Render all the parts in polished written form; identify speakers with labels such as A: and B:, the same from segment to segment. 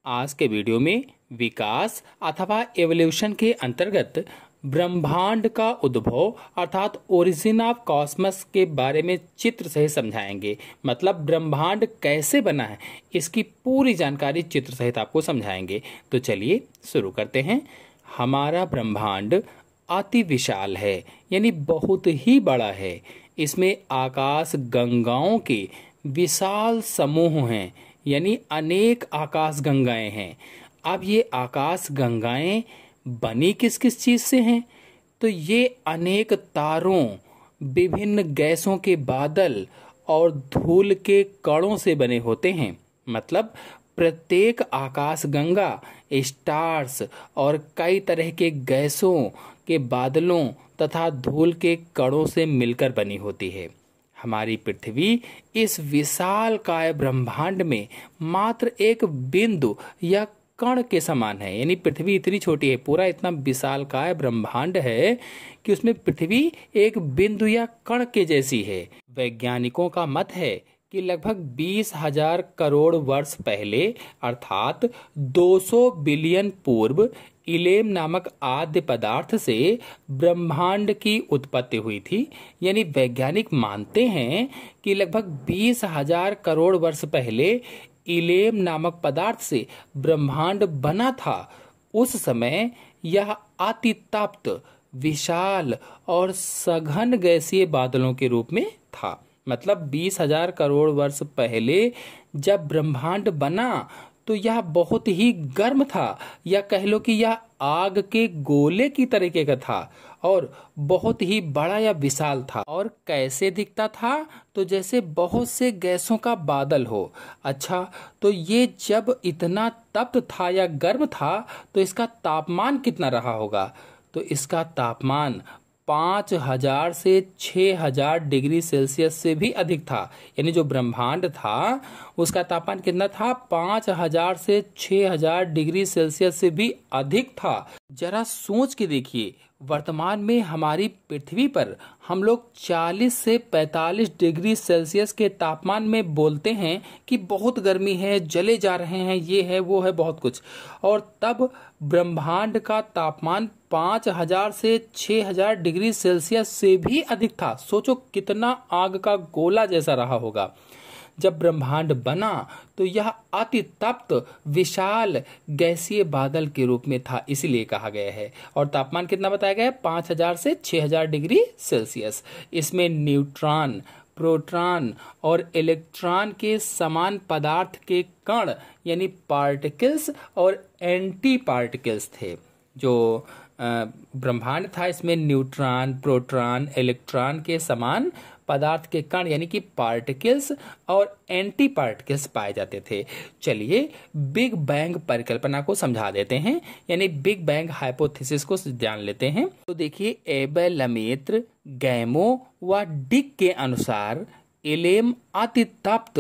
A: आज के वीडियो में विकास अथवा एवोल्यूशन के अंतर्गत ब्रह्मांड का उद्भव अर्थात ओरिजिन ऑफ कॉस्मस के बारे में चित्र सहित समझाएंगे। मतलब ब्रह्मांड कैसे बना है इसकी पूरी जानकारी चित्र सहित आपको समझाएंगे। तो चलिए शुरू करते हैं। हमारा ब्रह्मांड अति विशाल है, यानी बहुत ही बड़ा है। इसमें आकाश गंगाओं के विशाल समूह हैं, यानी अनेक आकाश गंगाएं हैं। अब ये आकाश गंगाएं बनी किस किस चीज से हैं? तो ये अनेक तारों, विभिन्न गैसों के बादल और धूल के कणों से बने होते हैं। मतलब प्रत्येक आकाश गंगा स्टार्स और कई तरह के गैसों के बादलों तथा धूल के कणों से मिलकर बनी होती है। हमारी पृथ्वी इस विशाल काय ब्रह्मांड में मात्र एक बिंदु या कण के समान है। यानी पृथ्वी इतनी छोटी है, पूरा इतना विशाल काय ब्रह्मांड है कि उसमें पृथ्वी एक बिंदु या कण के जैसी है। वैज्ञानिकों का मत है कि लगभग 20,000 करोड़ वर्ष पहले अर्थात 200 बिलियन पूर्व इलेम नामक आद्य पदार्थ से ब्रह्मांड की उत्पत्ति हुई थी। यानी वैज्ञानिक मानते हैं कि लगभग 20,000 करोड़ वर्ष पहले इलेम नामक पदार्थ से ब्रह्मांड बना था। उस समय यह अति तप्त, विशाल और सघन गैसीय बादलों के रूप में था। मतलब 20,000 करोड़ वर्ष पहले जब ब्रह्मांड बना तो यह बहुत ही गर्म था, या कह लो कि यह आग के गोले की तरीके का था और बहुत ही बड़ा या विशाल था। और कैसे दिखता था? तो जैसे बहुत से गैसों का बादल हो। अच्छा, तो ये जब इतना तप्त था या गर्म था तो इसका तापमान कितना रहा होगा? तो इसका तापमान 5,000 से 6,000 डिग्री सेल्सियस से भी अधिक था। यानी जो ब्रह्मांड था उसका तापमान कितना था? 5,000 से 6,000 डिग्री सेल्सियस से भी अधिक था। जरा सोच के देखिए, वर्तमान में हमारी पृथ्वी पर हम लोग 40 से 45 डिग्री सेल्सियस के तापमान में बोलते हैं कि बहुत गर्मी है, जले जा रहे हैं, ये है वो है बहुत कुछ। और तब ब्रह्मांड का तापमान 5,000 से 6,000 डिग्री सेल्सियस से भी अधिक था। सोचो कितना आग का गोला जैसा रहा होगा। जब ब्रह्मांड बना तो यह अति तप्त, विशाल गैसीय बादल के रूप में था, इसीलिए कहा गया है। और तापमान कितना बताया गया है? 5,000 से 6,000 डिग्री सेल्सियस। इसमें न्यूट्रॉन, प्रोटॉन और इलेक्ट्रॉन के समान पदार्थ के कण यानी पार्टिकल्स और एंटी पार्टिकल्स थे। जो ब्रह्मांड था इसमें न्यूट्रॉन, प्रोटॉन, इलेक्ट्रॉन के समान पदार्थ के कण यानी कि पार्टिकल्स और एंटी पार्टिकल्स पाए जाते थे। चलिए बिग बैंग परिकल्पना को समझा देते हैं, यानी बिग बैंग हाइपोथेसिस को जान लेते हैं। तो देखिए, एबेल, लमेत्र, गैमो व डिक के अनुसार इलेम अति तप्त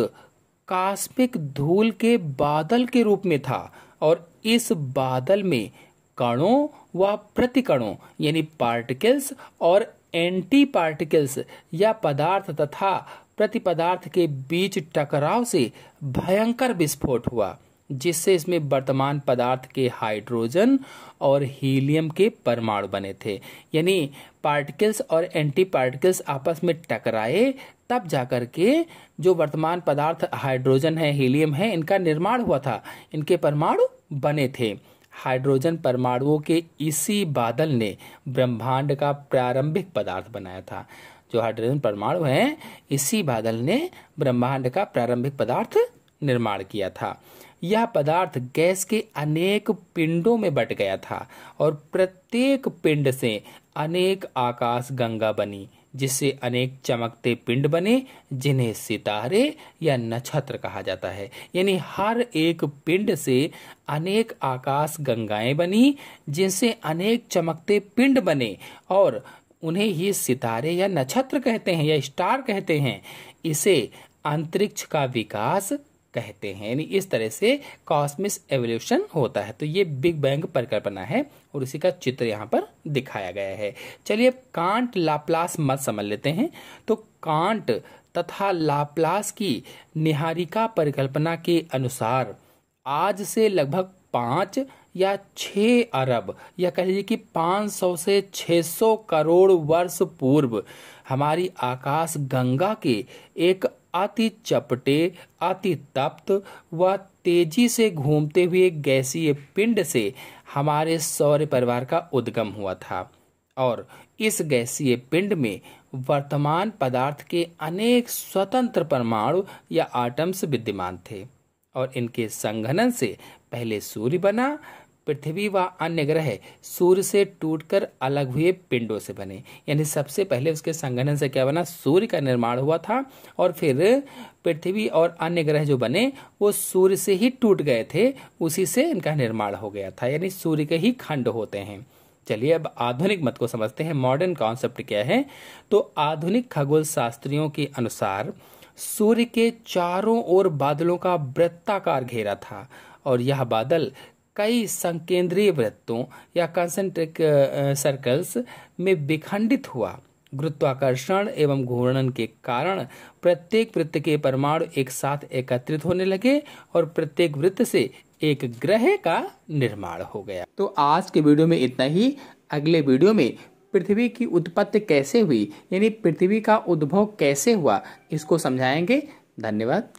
A: कॉस्मिक धूल के बादल के रूप में था और इस बादल में कणों व प्रतिकणों यानी पार्टिकल्स और एंटी पार्टिकल्स या पदार्थ तथा प्रतिपदार्थ के बीच टकराव से भयंकर विस्फोट हुआ, जिससे इसमें वर्तमान पदार्थ के हाइड्रोजन और हीलियम के परमाणु बने थे। यानी पार्टिकल्स और एंटी पार्टिकल्स आपस में टकराए, तब जाकर के जो वर्तमान पदार्थ हाइड्रोजन है, हीलियम है, इनका निर्माण हुआ था, इनके परमाणु बने थे। हाइड्रोजन परमाणुओं के इसी बादल ने ब्रह्मांड का प्रारंभिक पदार्थ बनाया था। जो हाइड्रोजन परमाणु हैं, इसी बादल ने ब्रह्मांड का प्रारंभिक पदार्थ निर्माण किया था। यह पदार्थ गैस के अनेक पिंडों में बट गया था और प्रत्येक पिंड से अनेक आकाश गंगा बनी, जिससे अनेक चमकते पिंड बने जिन्हें सितारे या नक्षत्र कहा जाता है। यानी हर एक पिंड से अनेक आकाश गंगाएं बनी जिनसे अनेक चमकते पिंड बने और उन्हें ही सितारे या नक्षत्र कहते हैं या स्टार कहते हैं। इसे अंतरिक्ष का विकास कहते हैं। यानी इस तरह से कॉस्मिक एवोल्यूशन होता है। तो ये बिग बैंग परिकल्पना है और इसी का चित्र यहाँ पर दिखाया गया है। चलिए कांट लाप्लास मत समझ लेते हैं। तो कांट तथा लाप्लास की निहारिका परिकल्पना के अनुसार आज से लगभग 5 या 6 अरब या कह लीजिए कि 500 से 600 करोड़ वर्ष पूर्व हमारी आकाश गंगा के एक अति चपटे, अति तप्त व तेजी से घूमते हुए गैसीय पिंड से हमारे सौर परिवार का उद्गम हुआ था और इस गैसीय पिंड में वर्तमान पदार्थ के अनेक स्वतंत्र परमाणु या एटम्स विद्यमान थे और इनके संघनन से पहले सूर्य बना। पृथ्वी व अन्य ग्रह सूर्य से टूटकर अलग हुए पिंडों से बने, यानी सबसे पहले उसके संघनन से क्या बना, सूर्य का निर्माण हुआ था और फिर पृथ्वी और अन्य ग्रह जो बने वो सूर्य से ही टूट गए थे, उसी से इनका निर्माण हो गया था, यानी सूर्य के ही खंड होते हैं। चलिए अब आधुनिक मत को समझते हैं। मॉडर्न कॉन्सेप्ट क्या है? तो आधुनिक खगोल शास्त्रियों के अनुसार सूर्य के चारों ओर बादलों का वृत्ताकार घेरा था और यह बादल कई संकेंद्रीय वृत्तों या कंसेंट्रिक सर्कल्स में विखंडित हुआ। गुरुत्वाकर्षण एवं घूर्णन के कारण प्रत्येक वृत्त के परमाणु एक साथ एकत्रित होने लगे और प्रत्येक वृत्त से एक ग्रह का निर्माण हो गया। तो आज के वीडियो में इतना ही। अगले वीडियो में पृथ्वी की उत्पत्ति कैसे हुई, यानी पृथ्वी का उद्भव कैसे हुआ, इसको समझाएंगे। धन्यवाद।